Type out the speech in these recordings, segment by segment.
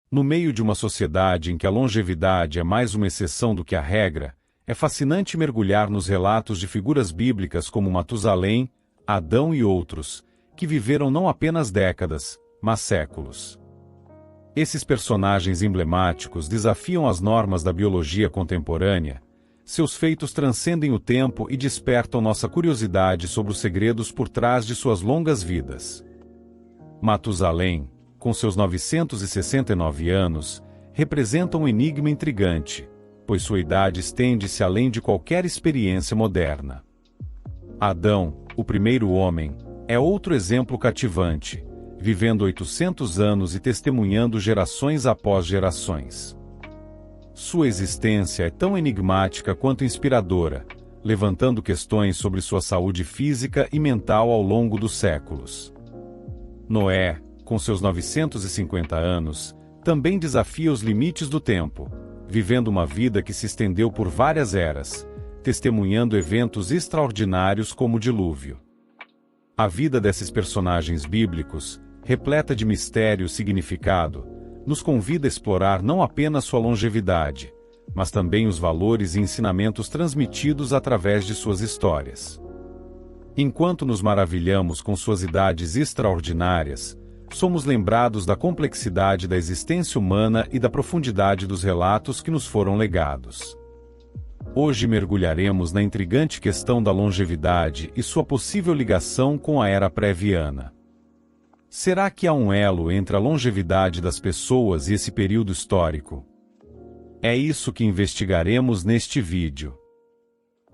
No meio de uma sociedade em que a longevidade é mais uma exceção do que a regra, é fascinante mergulhar nos relatos de figuras bíblicas como Matusalém, Adão e outros, que viveram não apenas décadas, mas séculos. Esses personagens emblemáticos desafiam as normas da biologia contemporânea. Seus feitos transcendem o tempo e despertam nossa curiosidade sobre os segredos por trás de suas longas vidas. Matusalém, com seus 969 anos, representa um enigma intrigante, pois sua idade estende-se além de qualquer experiência moderna. Adão, o primeiro homem, é outro exemplo cativante, vivendo 800 anos e testemunhando gerações após gerações. Sua existência é tão enigmática quanto inspiradora, levantando questões sobre sua saúde física e mental ao longo dos séculos. Noé, com seus 950 anos, também desafia os limites do tempo, vivendo uma vida que se estendeu por várias eras, testemunhando eventos extraordinários como o dilúvio. A vida desses personagens bíblicos, repleta de mistério e significado, nos convida a explorar não apenas sua longevidade, mas também os valores e ensinamentos transmitidos através de suas histórias. Enquanto nos maravilhamos com suas idades extraordinárias, somos lembrados da complexidade da existência humana e da profundidade dos relatos que nos foram legados. Hoje mergulharemos na intrigante questão da longevidade e sua possível ligação com a era pré-viana. Será que há um elo entre a longevidade das pessoas e esse período histórico? É isso que investigaremos neste vídeo.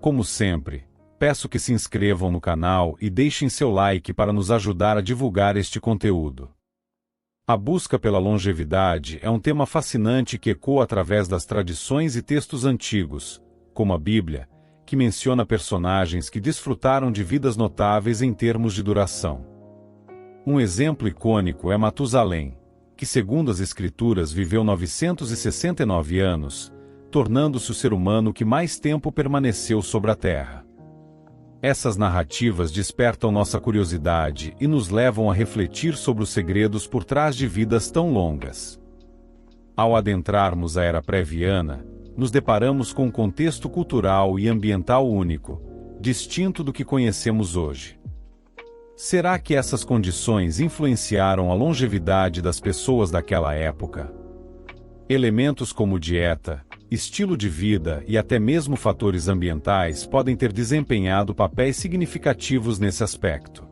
Como sempre, peço que se inscrevam no canal e deixem seu like para nos ajudar a divulgar este conteúdo. A busca pela longevidade é um tema fascinante que ecoa através das tradições e textos antigos, como a Bíblia, que menciona personagens que desfrutaram de vidas notáveis em termos de duração. Um exemplo icônico é Matusalém, que segundo as Escrituras viveu 969 anos, tornando-se o ser humano que mais tempo permaneceu sobre a Terra. Essas narrativas despertam nossa curiosidade e nos levam a refletir sobre os segredos por trás de vidas tão longas. Ao adentrarmos a era pré-viana, nos deparamos com um contexto cultural e ambiental único, distinto do que conhecemos hoje. Será que essas condições influenciaram a longevidade das pessoas daquela época? Elementos como dieta, estilo de vida e até mesmo fatores ambientais podem ter desempenhado papéis significativos nesse aspecto.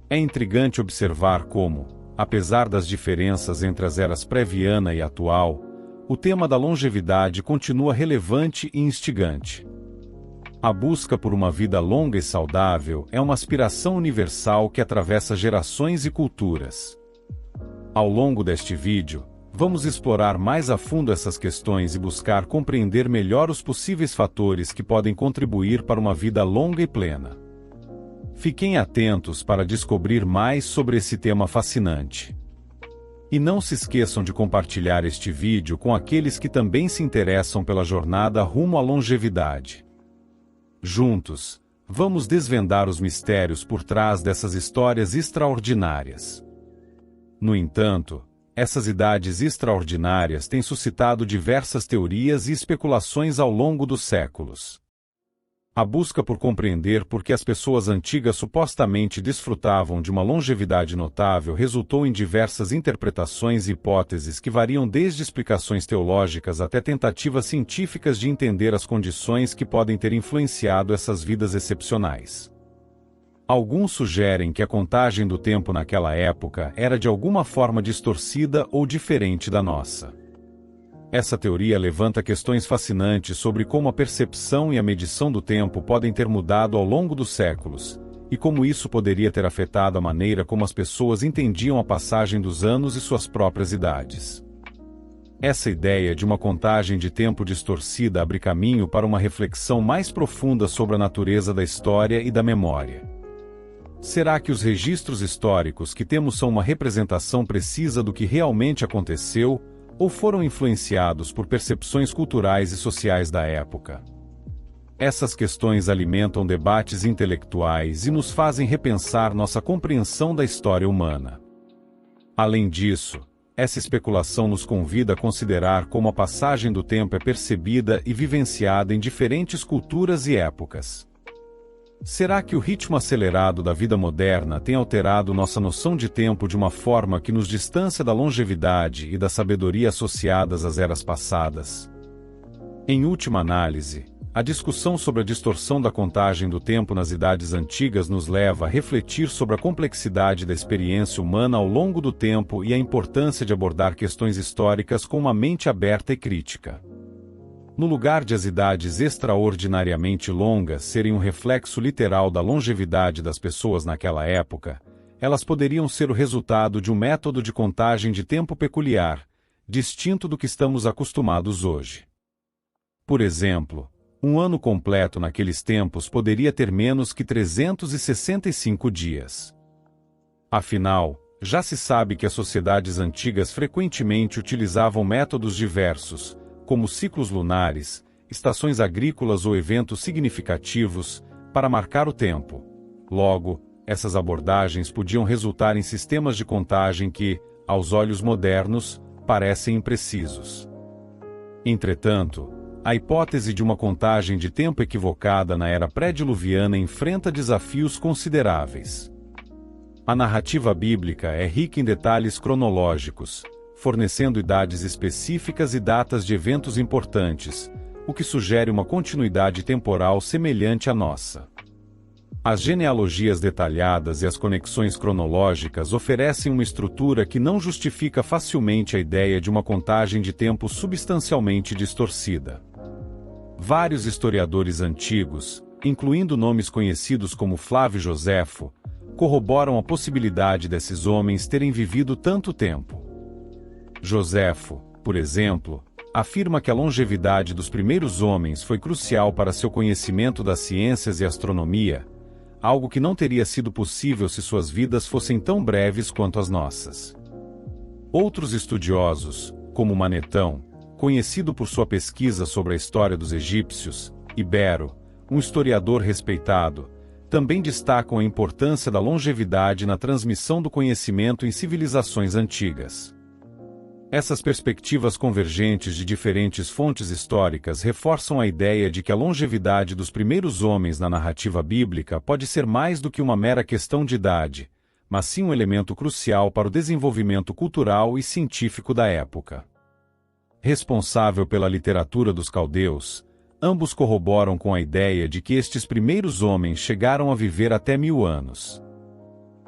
É intrigante observar como, apesar das diferenças entre as eras pré-viana e atual, o tema da longevidade continua relevante e instigante. A busca por uma vida longa e saudável é uma aspiração universal que atravessa gerações e culturas. Ao longo deste vídeo, vamos explorar mais a fundo essas questões e buscar compreender melhor os possíveis fatores que podem contribuir para uma vida longa e plena. Fiquem atentos para descobrir mais sobre esse tema fascinante. E não se esqueçam de compartilhar este vídeo com aqueles que também se interessam pela jornada rumo à longevidade. Juntos, vamos desvendar os mistérios por trás dessas histórias extraordinárias. No entanto, essas idades extraordinárias têm suscitado diversas teorias e especulações ao longo dos séculos. A busca por compreender por que as pessoas antigas supostamente desfrutavam de uma longevidade notável resultou em diversas interpretações e hipóteses que variam desde explicações teológicas até tentativas científicas de entender as condições que podem ter influenciado essas vidas excepcionais. Alguns sugerem que a contagem do tempo naquela época era de alguma forma distorcida ou diferente da nossa. Essa teoria levanta questões fascinantes sobre como a percepção e a medição do tempo podem ter mudado ao longo dos séculos, e como isso poderia ter afetado a maneira como as pessoas entendiam a passagem dos anos e suas próprias idades. Essa ideia de uma contagem de tempo distorcida abre caminho para uma reflexão mais profunda sobre a natureza da história e da memória. Será que os registros históricos que temos são uma representação precisa do que realmente aconteceu, ou foram influenciados por percepções culturais e sociais da época? Essas questões alimentam debates intelectuais e nos fazem repensar nossa compreensão da história humana. Além disso, essa especulação nos convida a considerar como a passagem do tempo é percebida e vivenciada em diferentes culturas e épocas. Será que o ritmo acelerado da vida moderna tem alterado nossa noção de tempo de uma forma que nos distancia da longevidade e da sabedoria associadas às eras passadas? Em última análise, a discussão sobre a distorção da contagem do tempo nas idades antigas nos leva a refletir sobre a complexidade da experiência humana ao longo do tempo e a importância de abordar questões históricas com uma mente aberta e crítica. No lugar de as idades extraordinariamente longas serem um reflexo literal da longevidade das pessoas naquela época, elas poderiam ser o resultado de um método de contagem de tempo peculiar, distinto do que estamos acostumados hoje. Por exemplo, um ano completo naqueles tempos poderia ter menos que 365 dias. Afinal, já se sabe que as sociedades antigas frequentemente utilizavam métodos diversos, como ciclos lunares, estações agrícolas ou eventos significativos, para marcar o tempo. Logo, essas abordagens podiam resultar em sistemas de contagem que, aos olhos modernos, parecem imprecisos. Entretanto, a hipótese de uma contagem de tempo equivocada na era pré-diluviana enfrenta desafios consideráveis. A narrativa bíblica é rica em detalhes cronológicos, fornecendo idades específicas e datas de eventos importantes, o que sugere uma continuidade temporal semelhante à nossa. As genealogias detalhadas e as conexões cronológicas oferecem uma estrutura que não justifica facilmente a ideia de uma contagem de tempo substancialmente distorcida. Vários historiadores antigos, incluindo nomes conhecidos como Flávio Joséfo, corroboram a possibilidade desses homens terem vivido tanto tempo. Joséfo, por exemplo, afirma que a longevidade dos primeiros homens foi crucial para seu conhecimento das ciências e astronomia, algo que não teria sido possível se suas vidas fossem tão breves quanto as nossas. Outros estudiosos, como Manetão, conhecido por sua pesquisa sobre a história dos egípcios, e Bero, um historiador respeitado, também destacam a importância da longevidade na transmissão do conhecimento em civilizações antigas. Essas perspectivas convergentes de diferentes fontes históricas reforçam a ideia de que a longevidade dos primeiros homens na narrativa bíblica pode ser mais do que uma mera questão de idade, mas sim um elemento crucial para o desenvolvimento cultural e científico da época. Responsável pela literatura dos caldeus, ambos corroboram com a ideia de que estes primeiros homens chegaram a viver até 1000 anos.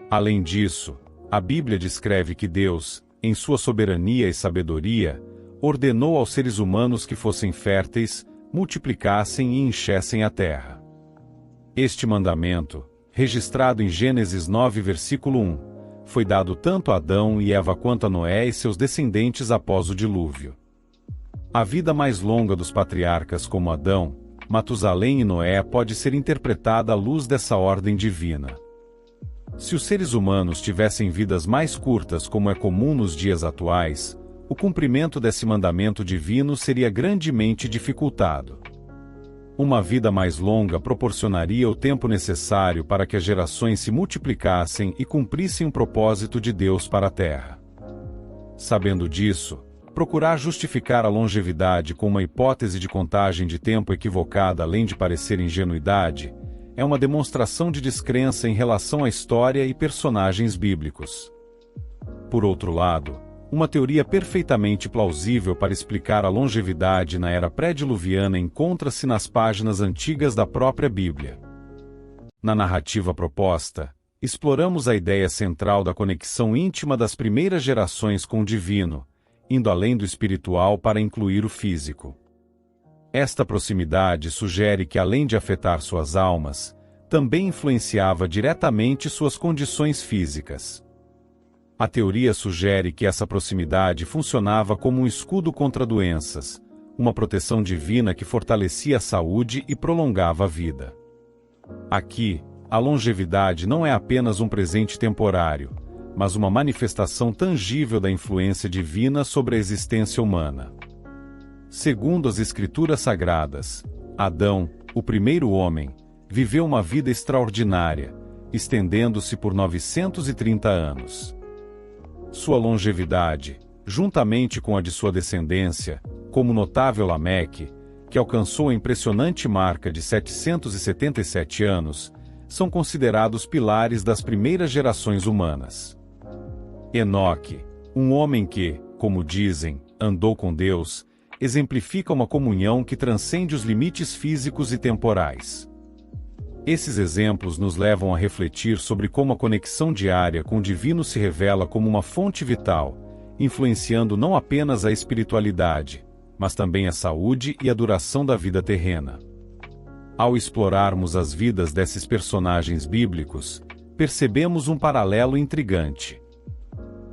Além disso, a Bíblia descreve que Deus, em sua soberania e sabedoria, ordenou aos seres humanos que fossem férteis, multiplicassem e enchessem a terra. Este mandamento, registrado em Gênesis 9, versículo 1, foi dado tanto a Adão e Eva quanto a Noé e seus descendentes após o dilúvio. A vida mais longa dos patriarcas como Adão, Matusalém e Noé pode ser interpretada à luz dessa ordem divina. Se os seres humanos tivessem vidas mais curtas como é comum nos dias atuais, o cumprimento desse mandamento divino seria grandemente dificultado. Uma vida mais longa proporcionaria o tempo necessário para que as gerações se multiplicassem e cumprissem o propósito de Deus para a Terra. Sabendo disso, procurar justificar a longevidade com uma hipótese de contagem de tempo equivocada além de parecer ingenuidade, é uma demonstração de descrença em relação à história e personagens bíblicos. Por outro lado, uma teoria perfeitamente plausível para explicar a longevidade na era pré-diluviana encontra-se nas páginas antigas da própria Bíblia. Na narrativa proposta, exploramos a ideia central da conexão íntima das primeiras gerações com o divino, indo além do espiritual para incluir o físico. Esta proximidade sugere que, além de afetar suas almas, também influenciava diretamente suas condições físicas. A teoria sugere que essa proximidade funcionava como um escudo contra doenças, uma proteção divina que fortalecia a saúde e prolongava a vida. Aqui, a longevidade não é apenas um presente temporário, mas uma manifestação tangível da influência divina sobre a existência humana. Segundo as Escrituras Sagradas, Adão, o primeiro homem, viveu uma vida extraordinária, estendendo-se por 930 anos. Sua longevidade, juntamente com a de sua descendência, como o notável Lameque, que alcançou a impressionante marca de 777 anos, são considerados pilares das primeiras gerações humanas. Enoque, um homem que, como dizem, andou com Deus, exemplifica uma comunhão que transcende os limites físicos e temporais. Esses exemplos nos levam a refletir sobre como a conexão diária com o divino se revela como uma fonte vital, influenciando não apenas a espiritualidade, mas também a saúde e a duração da vida terrena. Ao explorarmos as vidas desses personagens bíblicos, percebemos um paralelo intrigante.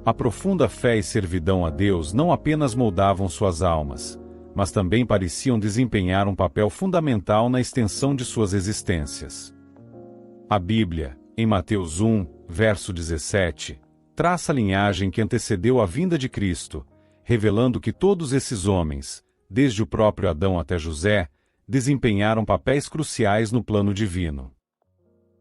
A profunda fé e servidão a Deus não apenas moldavam suas almas, mas também pareciam desempenhar um papel fundamental na extensão de suas existências. A Bíblia, em Mateus 1, verso 17, traça a linhagem que antecedeu a vinda de Cristo, revelando que todos esses homens, desde o próprio Adão até José, desempenharam papéis cruciais no plano divino.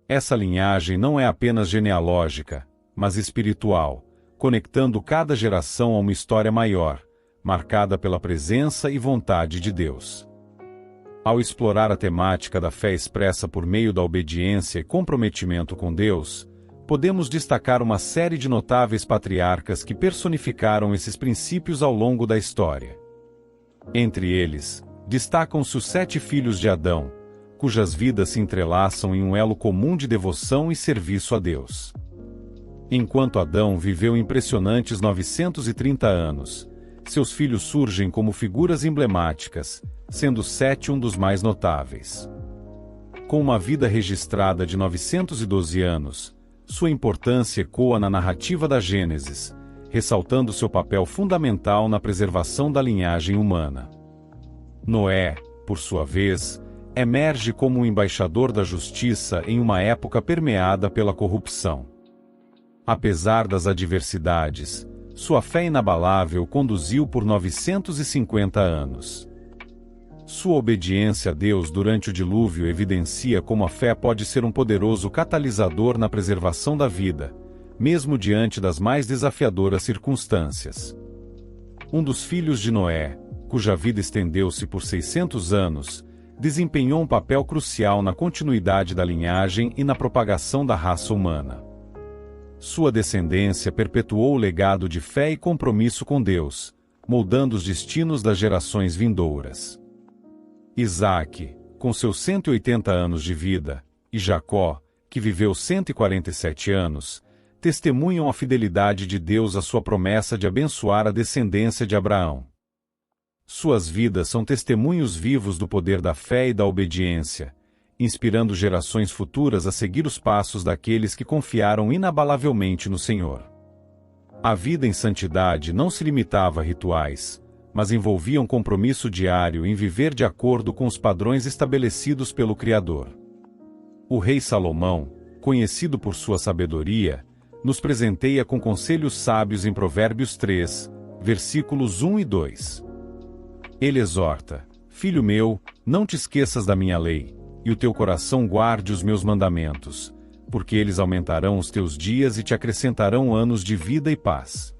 Essa linhagem não é apenas genealógica, mas espiritual, conectando cada geração a uma história maior, marcada pela presença e vontade de Deus. Ao explorar a temática da fé expressa por meio da obediência e comprometimento com Deus, podemos destacar uma série de notáveis patriarcas que personificaram esses princípios ao longo da história. Entre eles, destacam-se os 7 filhos de Adão, cujas vidas se entrelaçam em um elo comum de devoção e serviço a Deus. Enquanto Adão viveu impressionantes 930 anos, seus filhos surgem como figuras emblemáticas, sendo Sete um dos mais notáveis. Com uma vida registrada de 912 anos, sua importância ecoa na narrativa da Gênesis, ressaltando seu papel fundamental na preservação da linhagem humana. Noé, por sua vez, emerge como um embaixador da justiça em uma época permeada pela corrupção. Apesar das adversidades, sua fé inabalável conduziu por 950 anos. Sua obediência a Deus durante o dilúvio evidencia como a fé pode ser um poderoso catalisador na preservação da vida, mesmo diante das mais desafiadoras circunstâncias. Um dos filhos de Noé, cuja vida estendeu-se por 600 anos, desempenhou um papel crucial na continuidade da linhagem e na propagação da raça humana. Sua descendência perpetuou o legado de fé e compromisso com Deus, moldando os destinos das gerações vindouras. Isaque, com seus 180 anos de vida, e Jacó, que viveu 147 anos, testemunham a fidelidade de Deus à sua promessa de abençoar a descendência de Abraão. Suas vidas são testemunhos vivos do poder da fé e da obediência, inspirando gerações futuras a seguir os passos daqueles que confiaram inabalavelmente no Senhor. A vida em santidade não se limitava a rituais, mas envolvia um compromisso diário em viver de acordo com os padrões estabelecidos pelo Criador. O rei Salomão, conhecido por sua sabedoria, nos presenteia com conselhos sábios em Provérbios 3, versículos 1 e 2. Ele exorta: Filho meu, não te esqueças da minha lei, e o teu coração guarde os meus mandamentos, porque eles aumentarão os teus dias e te acrescentarão anos de vida e paz.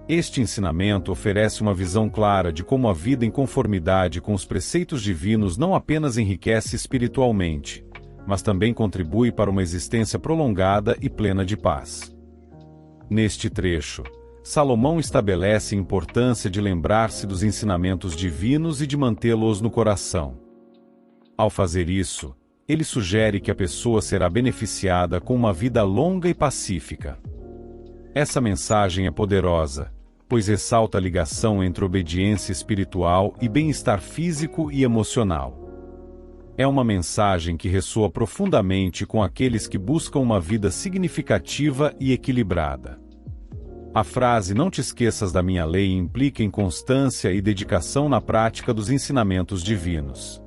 Este ensinamento oferece uma visão clara de como a vida em conformidade com os preceitos divinos não apenas enriquece espiritualmente, mas também contribui para uma existência prolongada e plena de paz. Neste trecho, Salomão estabelece a importância de lembrar-se dos ensinamentos divinos e de mantê-los no coração. Ao fazer isso, ele sugere que a pessoa será beneficiada com uma vida longa e pacífica. Essa mensagem é poderosa, pois ressalta a ligação entre obediência espiritual e bem-estar físico e emocional. É uma mensagem que ressoa profundamente com aqueles que buscam uma vida significativa e equilibrada. A frase "não te esqueças da minha lei" implica em constância e dedicação na prática dos ensinamentos divinos.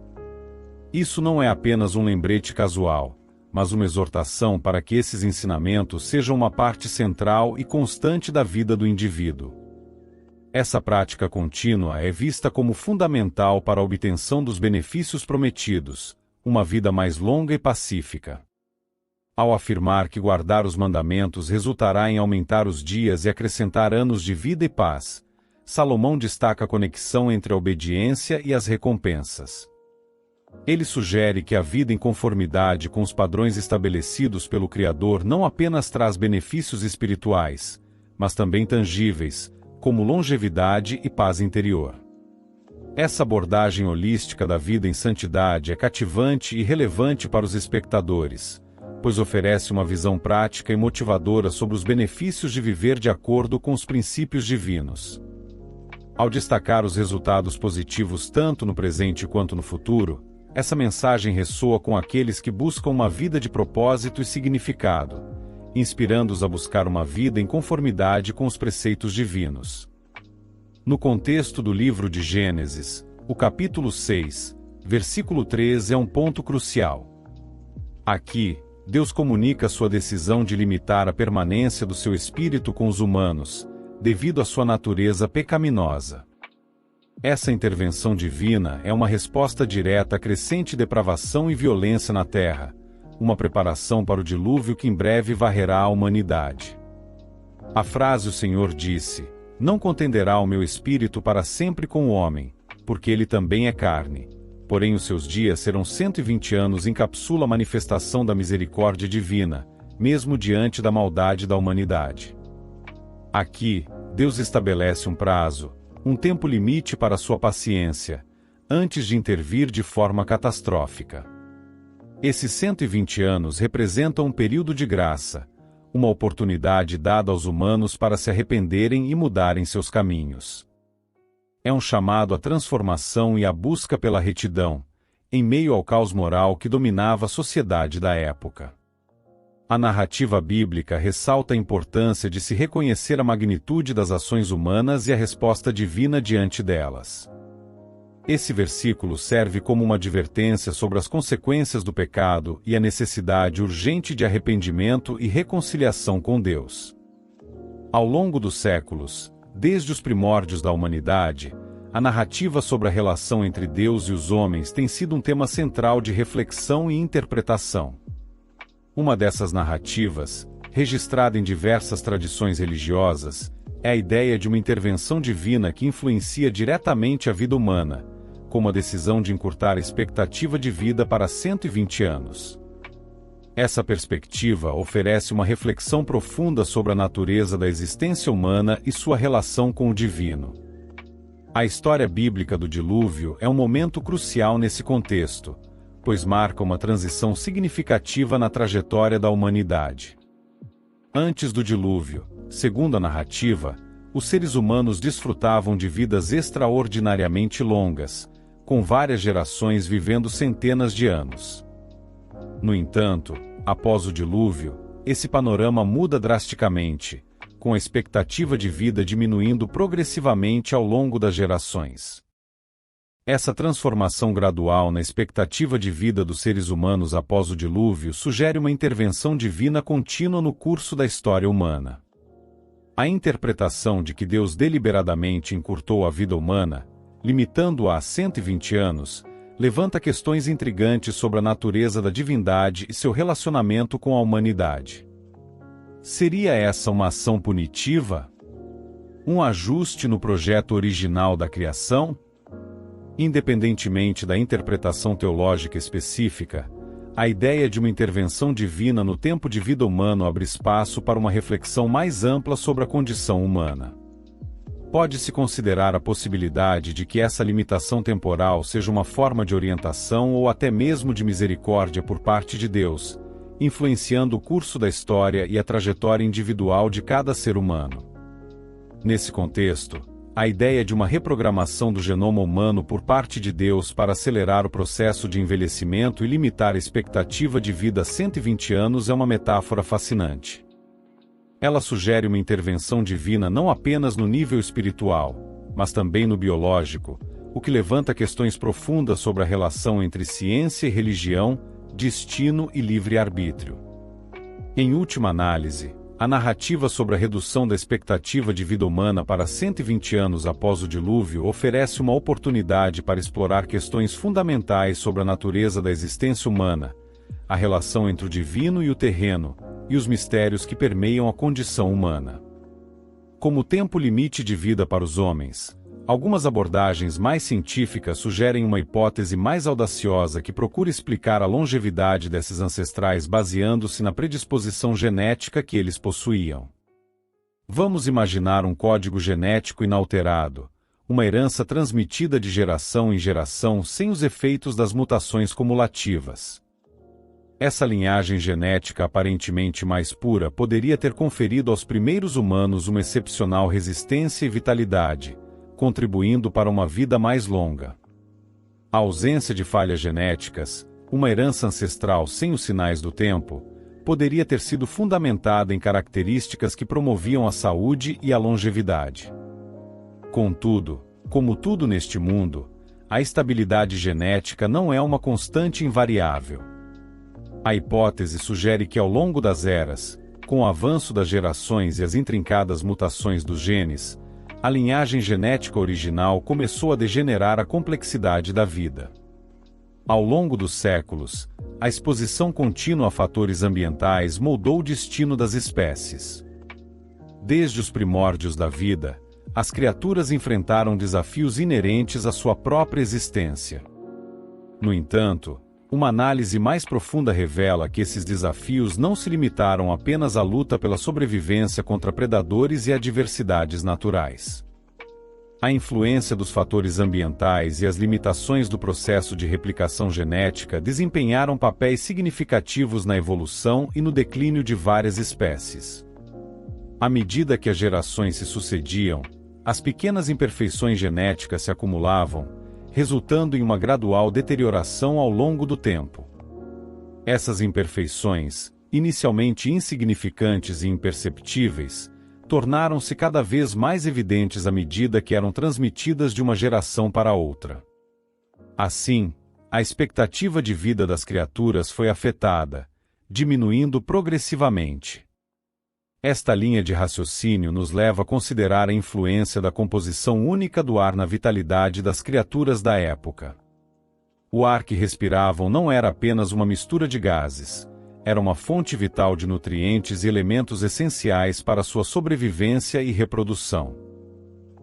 Isso não é apenas um lembrete casual, mas uma exortação para que esses ensinamentos sejam uma parte central e constante da vida do indivíduo. Essa prática contínua é vista como fundamental para a obtenção dos benefícios prometidos, uma vida mais longa e pacífica. Ao afirmar que guardar os mandamentos resultará em aumentar os dias e acrescentar anos de vida e paz, Salomão destaca a conexão entre a obediência e as recompensas. Ele sugere que a vida em conformidade com os padrões estabelecidos pelo Criador não apenas traz benefícios espirituais, mas também tangíveis, como longevidade e paz interior. Essa abordagem holística da vida em santidade é cativante e relevante para os espectadores, pois oferece uma visão prática e motivadora sobre os benefícios de viver de acordo com os princípios divinos. Ao destacar os resultados positivos tanto no presente quanto no futuro, essa mensagem ressoa com aqueles que buscam uma vida de propósito e significado, inspirando-os a buscar uma vida em conformidade com os preceitos divinos. No contexto do livro de Gênesis, o capítulo 6, versículo 3 é um ponto crucial. Aqui, Deus comunica sua decisão de limitar a permanência do seu espírito com os humanos, devido à sua natureza pecaminosa. Essa intervenção divina é uma resposta direta à crescente depravação e violência na Terra, uma preparação para o dilúvio que em breve varrerá a humanidade. A frase "O Senhor disse: Não contenderá o meu espírito para sempre com o homem, porque ele também é carne. Porém os seus dias serão 120 anos" encapsula a manifestação da misericórdia divina, mesmo diante da maldade da humanidade. Aqui, Deus estabelece um prazo, um tempo limite para sua paciência, antes de intervir de forma catastrófica. Esses 120 anos representam um período de graça, uma oportunidade dada aos humanos para se arrependerem e mudarem seus caminhos. É um chamado à transformação e à busca pela retidão, em meio ao caos moral que dominava a sociedade da época. A narrativa bíblica ressalta a importância de se reconhecer a magnitude das ações humanas e a resposta divina diante delas. Esse versículo serve como uma advertência sobre as consequências do pecado e a necessidade urgente de arrependimento e reconciliação com Deus. Ao longo dos séculos, desde os primórdios da humanidade, a narrativa sobre a relação entre Deus e os homens tem sido um tema central de reflexão e interpretação. Uma dessas narrativas, registrada em diversas tradições religiosas, é a ideia de uma intervenção divina que influencia diretamente a vida humana, como a decisão de encurtar a expectativa de vida para 120 anos. Essa perspectiva oferece uma reflexão profunda sobre a natureza da existência humana e sua relação com o divino. A história bíblica do dilúvio é um momento crucial nesse contexto, pois marca uma transição significativa na trajetória da humanidade. Antes do dilúvio, segundo a narrativa, os seres humanos desfrutavam de vidas extraordinariamente longas, com várias gerações vivendo centenas de anos. No entanto, após o dilúvio, esse panorama muda drasticamente, com a expectativa de vida diminuindo progressivamente ao longo das gerações. Essa transformação gradual na expectativa de vida dos seres humanos após o dilúvio sugere uma intervenção divina contínua no curso da história humana. A interpretação de que Deus deliberadamente encurtou a vida humana, limitando-a a 120 anos, levanta questões intrigantes sobre a natureza da divindade e seu relacionamento com a humanidade. Seria essa uma ação punitiva? Um ajuste no projeto original da criação? Independentemente da interpretação teológica específica, a ideia de uma intervenção divina no tempo de vida humano abre espaço para uma reflexão mais ampla sobre a condição humana. Pode-se considerar a possibilidade de que essa limitação temporal seja uma forma de orientação ou até mesmo de misericórdia por parte de Deus, influenciando o curso da história e a trajetória individual de cada ser humano. Nesse contexto, a ideia de uma reprogramação do genoma humano por parte de Deus para acelerar o processo de envelhecimento e limitar a expectativa de vida a 120 anos é uma metáfora fascinante. Ela sugere uma intervenção divina não apenas no nível espiritual, mas também no biológico, o que levanta questões profundas sobre a relação entre ciência e religião, destino e livre-arbítrio. Em última análise, a narrativa sobre a redução da expectativa de vida humana para 120 anos após o dilúvio oferece uma oportunidade para explorar questões fundamentais sobre a natureza da existência humana, a relação entre o divino e o terreno, e os mistérios que permeiam a condição humana. Como tempo limite de vida para os homens, algumas abordagens mais científicas sugerem uma hipótese mais audaciosa que procura explicar a longevidade desses ancestrais baseando-se na predisposição genética que eles possuíam. Vamos imaginar um código genético inalterado, uma herança transmitida de geração em geração sem os efeitos das mutações cumulativas. Essa linhagem genética aparentemente mais pura poderia ter conferido aos primeiros humanos uma excepcional resistência e vitalidade, contribuindo para uma vida mais longa. A ausência de falhas genéticas, uma herança ancestral sem os sinais do tempo, poderia ter sido fundamentada em características que promoviam a saúde e a longevidade. Contudo, como tudo neste mundo, a estabilidade genética não é uma constante invariável. A hipótese sugere que ao longo das eras, com o avanço das gerações e as intrincadas mutações dos genes, a linhagem genética original começou a degenerar a complexidade da vida. Ao longo dos séculos, a exposição contínua a fatores ambientais moldou o destino das espécies. Desde os primórdios da vida, as criaturas enfrentaram desafios inerentes à sua própria existência. No entanto, uma análise mais profunda revela que esses desafios não se limitaram apenas à luta pela sobrevivência contra predadores e adversidades naturais. A influência dos fatores ambientais e as limitações do processo de replicação genética desempenharam papéis significativos na evolução e no declínio de várias espécies. À medida que as gerações se sucediam, as pequenas imperfeições genéticas se acumulavam, resultando em uma gradual deterioração ao longo do tempo. Essas imperfeições, inicialmente insignificantes e imperceptíveis, tornaram-se cada vez mais evidentes à medida que eram transmitidas de uma geração para outra. Assim, a expectativa de vida das criaturas foi afetada, diminuindo progressivamente. Esta linha de raciocínio nos leva a considerar a influência da composição única do ar na vitalidade das criaturas da época. O ar que respiravam não era apenas uma mistura de gases, era uma fonte vital de nutrientes e elementos essenciais para sua sobrevivência e reprodução.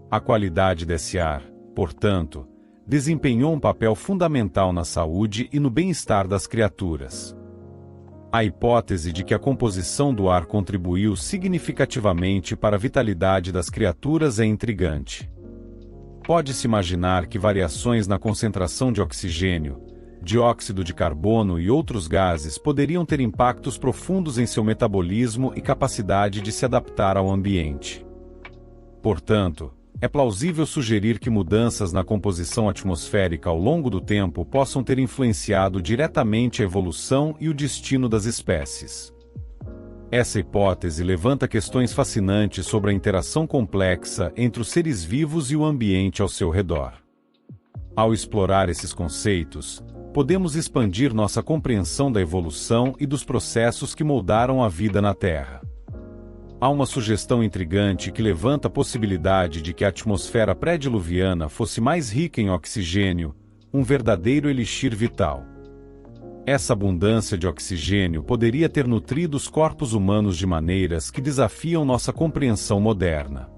A qualidade desse ar, portanto, desempenhou um papel fundamental na saúde e no bem-estar das criaturas. A hipótese de que a composição do ar contribuiu significativamente para a vitalidade das criaturas é intrigante. Pode-se imaginar que variações na concentração de oxigênio, dióxido de carbono e outros gases poderiam ter impactos profundos em seu metabolismo e capacidade de se adaptar ao ambiente. Portanto, é plausível sugerir que mudanças na composição atmosférica ao longo do tempo possam ter influenciado diretamente a evolução e o destino das espécies. Essa hipótese levanta questões fascinantes sobre a interação complexa entre os seres vivos e o ambiente ao seu redor. Ao explorar esses conceitos, podemos expandir nossa compreensão da evolução e dos processos que moldaram a vida na Terra. Há uma sugestão intrigante que levanta a possibilidade de que a atmosfera pré-diluviana fosse mais rica em oxigênio, um verdadeiro elixir vital. Essa abundância de oxigênio poderia ter nutrido os corpos humanos de maneiras que desafiam nossa compreensão moderna.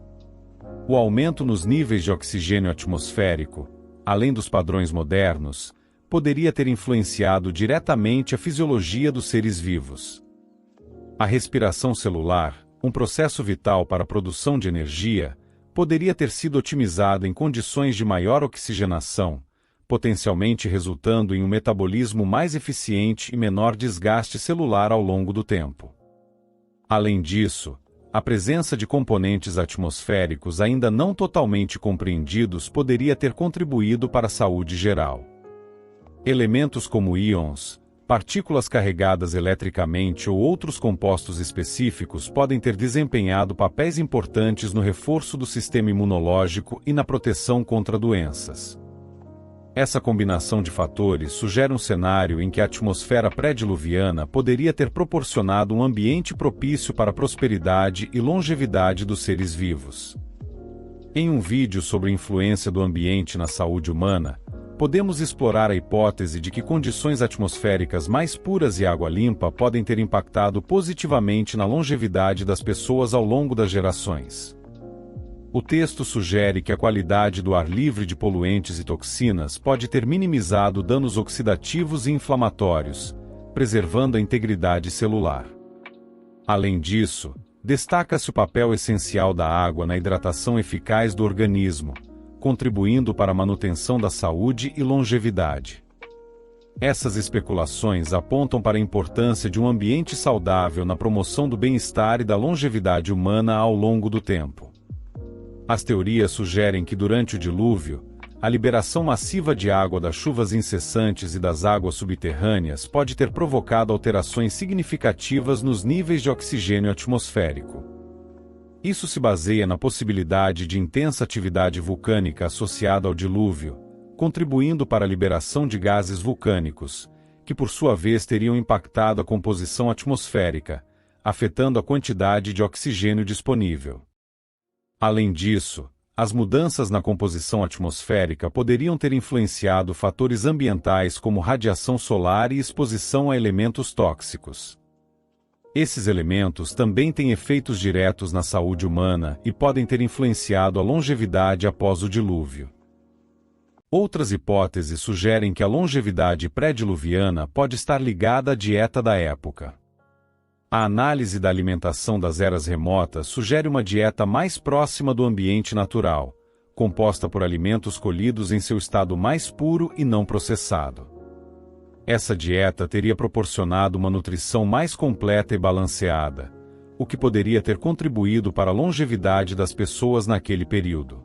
O aumento nos níveis de oxigênio atmosférico, além dos padrões modernos, poderia ter influenciado diretamente a fisiologia dos seres vivos. A respiração celular, um processo vital para a produção de energia, poderia ter sido otimizado em condições de maior oxigenação, potencialmente resultando em um metabolismo mais eficiente e menor desgaste celular ao longo do tempo. Além disso, a presença de componentes atmosféricos ainda não totalmente compreendidos poderia ter contribuído para a saúde geral. Elementos como íons, partículas carregadas eletricamente ou outros compostos específicos podem ter desempenhado papéis importantes no reforço do sistema imunológico e na proteção contra doenças. Essa combinação de fatores sugere um cenário em que a atmosfera pré-diluviana poderia ter proporcionado um ambiente propício para a prosperidade e longevidade dos seres vivos. Em um vídeo sobre a influência do ambiente na saúde humana, podemos explorar a hipótese de que condições atmosféricas mais puras e água limpa podem ter impactado positivamente na longevidade das pessoas ao longo das gerações. O texto sugere que a qualidade do ar livre de poluentes e toxinas pode ter minimizado danos oxidativos e inflamatórios, preservando a integridade celular. Além disso, destaca-se o papel essencial da água na hidratação eficaz do organismo, contribuindo para a manutenção da saúde e longevidade. Essas especulações apontam para a importância de um ambiente saudável na promoção do bem-estar e da longevidade humana ao longo do tempo. As teorias sugerem que durante o dilúvio, a liberação massiva de água das chuvas incessantes e das águas subterrâneas pode ter provocado alterações significativas nos níveis de oxigênio atmosférico. Isso se baseia na possibilidade de intensa atividade vulcânica associada ao dilúvio, contribuindo para a liberação de gases vulcânicos, que por sua vez teriam impactado a composição atmosférica, afetando a quantidade de oxigênio disponível. Além disso, as mudanças na composição atmosférica poderiam ter influenciado fatores ambientais como radiação solar e exposição a elementos tóxicos. Esses elementos também têm efeitos diretos na saúde humana e podem ter influenciado a longevidade após o dilúvio. Outras hipóteses sugerem que a longevidade pré-diluviana pode estar ligada à dieta da época. A análise da alimentação das eras remotas sugere uma dieta mais próxima do ambiente natural, composta por alimentos colhidos em seu estado mais puro e não processado. Essa dieta teria proporcionado uma nutrição mais completa e balanceada, o que poderia ter contribuído para a longevidade das pessoas naquele período.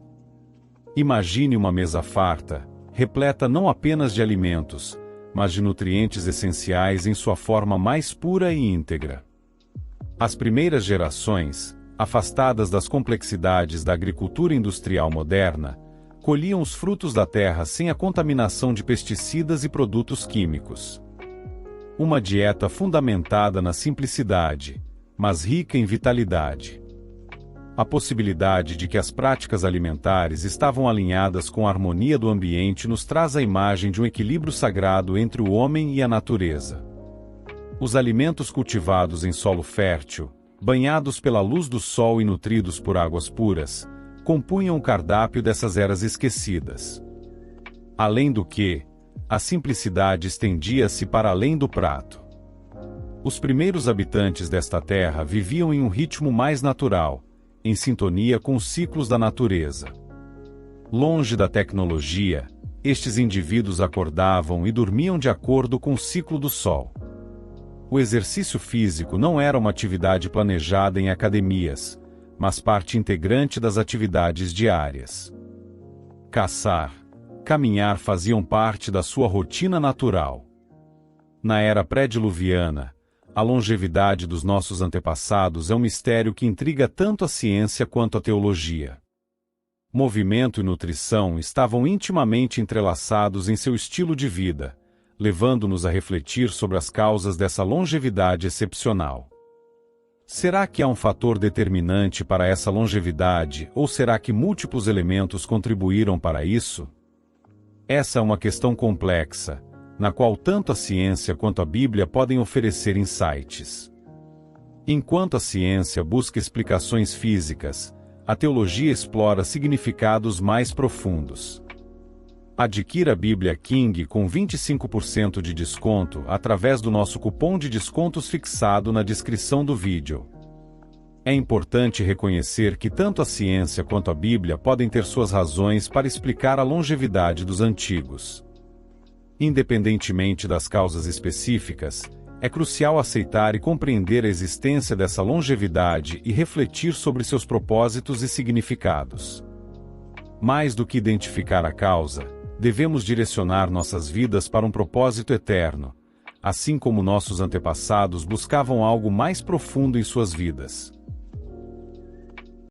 Imagine uma mesa farta, repleta não apenas de alimentos, mas de nutrientes essenciais em sua forma mais pura e íntegra. As primeiras gerações, afastadas das complexidades da agricultura industrial moderna, colhiam os frutos da terra sem a contaminação de pesticidas e produtos químicos. Uma dieta fundamentada na simplicidade, mas rica em vitalidade. A possibilidade de que as práticas alimentares estavam alinhadas com a harmonia do ambiente nos traz a imagem de um equilíbrio sagrado entre o homem e a natureza. Os alimentos cultivados em solo fértil, banhados pela luz do sol e nutridos por águas puras, compunham o cardápio dessas eras esquecidas. Além do que, a simplicidade estendia-se para além do prato. Os primeiros habitantes desta terra viviam em um ritmo mais natural, em sintonia com os ciclos da natureza. Longe da tecnologia, estes indivíduos acordavam e dormiam de acordo com o ciclo do sol. O exercício físico não era uma atividade planejada em academias, mas parte integrante das atividades diárias. Caçar, caminhar faziam parte da sua rotina natural. Na era pré-diluviana, a longevidade dos nossos antepassados é um mistério que intriga tanto a ciência quanto a teologia. Movimento e nutrição estavam intimamente entrelaçados em seu estilo de vida, levando-nos a refletir sobre as causas dessa longevidade excepcional. Será que há um fator determinante para essa longevidade, ou será que múltiplos elementos contribuíram para isso? Essa é uma questão complexa, na qual tanto a ciência quanto a Bíblia podem oferecer insights. Enquanto a ciência busca explicações físicas, a teologia explora significados mais profundos. Adquira a Bíblia King com 25% de desconto através do nosso cupom de descontos fixado na descrição do vídeo. É importante reconhecer que tanto a ciência quanto a Bíblia podem ter suas razões para explicar a longevidade dos antigos. Independentemente das causas específicas, é crucial aceitar e compreender a existência dessa longevidade e refletir sobre seus propósitos e significados. Mais do que identificar a causa, devemos direcionar nossas vidas para um propósito eterno, assim como nossos antepassados buscavam algo mais profundo em suas vidas.